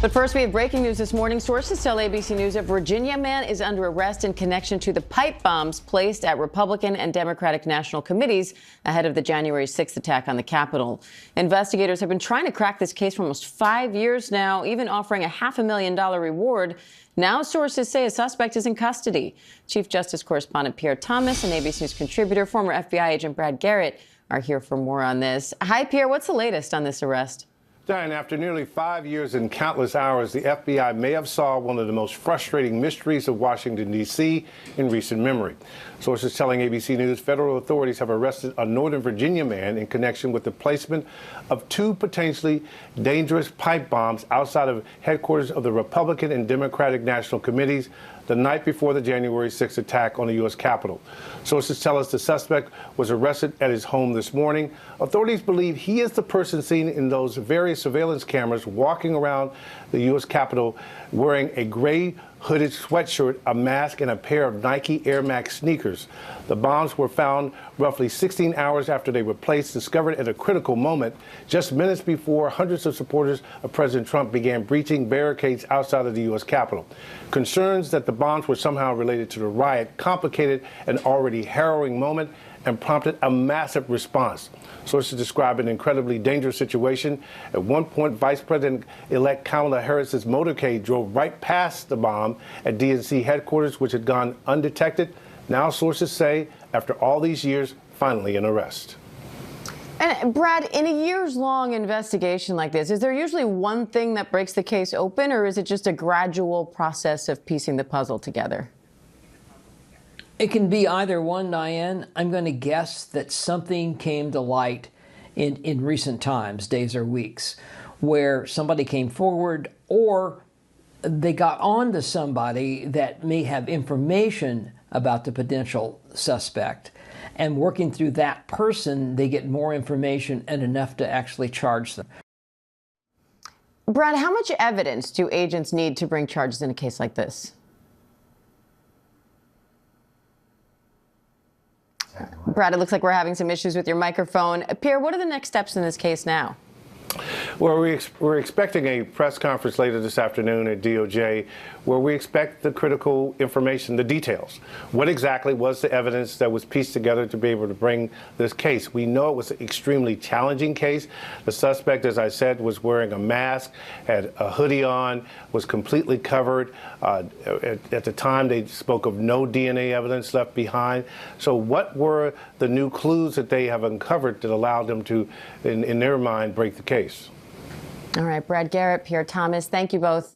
But first, we have breaking news this morning. Sources tell ABC News a Virginia man is under arrest in connection to the pipe bombs placed at Republican and Democratic national committees ahead of the January 6th attack on the Capitol. Investigators have been trying to crack this case for almost 5 years now, even offering a $500,000 reward. Now sources say a suspect is in custody. Chief Justice correspondent Pierre Thomas and ABC News contributor, former FBI agent Brad Garrett, are here for more on this. Hi, Pierre. What's the latest on this arrest? Diane, after nearly 5 years and countless hours, the FBI may have solved one of the most frustrating mysteries of Washington, D.C. in recent memory. Sources telling ABC News federal authorities have arrested a Northern Virginia man in connection with the placement of 2 potentially dangerous pipe bombs outside of headquarters of the Republican and Democratic National Committees the night before the January 6th attack on the U.S. Capitol. Sources tell us the suspect was arrested at his home this morning. Authorities believe he is the person seen in those various surveillance cameras walking around the U.S. Capitol wearing a gray hooded sweatshirt, a mask, and a pair of Nike Air Max sneakers. The bombs were found roughly 16 hours after they were placed, discovered at a critical moment, just minutes before hundreds of supporters of President Trump began breaching barricades outside of the U.S. Capitol. Concerns that the bombs were somehow related to the riot complicated an already harrowing moment and prompted a massive response. Sources describe an incredibly dangerous situation. At one point, Vice President-elect Kamala Harris's motorcade drove right past the bomb at DNC headquarters, which had gone undetected. Now sources say, after all these years, finally an arrest. And Brad, in a years-long investigation like this, is there usually one thing that breaks the case open, or is it just a gradual process of piecing the puzzle together? It can be either one, Diane. I'm going to guess that something came to light in recent times, days or weeks, where somebody came forward or they got on to somebody that may have information about the potential suspect. And working through that person, they get more information and enough to actually charge them. Brad, how much evidence do agents need to bring charges in a case like this? Brad, it looks like we're having some issues with your microphone. Pierre, what are the next steps in this case now? Well, we're expecting a press conference later this afternoon at DOJ where we expect the critical information, the details. What exactly was the evidence that was pieced together to be able to bring this case? We know it was an extremely challenging case. The suspect, as I said, was wearing a mask, had a hoodie on, was completely covered. At the time, they spoke of no DNA evidence left behind. So what were the new clues that they have uncovered that allowed them to, in their mind, break the case? All right, Brad Garrett, Pierre Thomas, thank you both.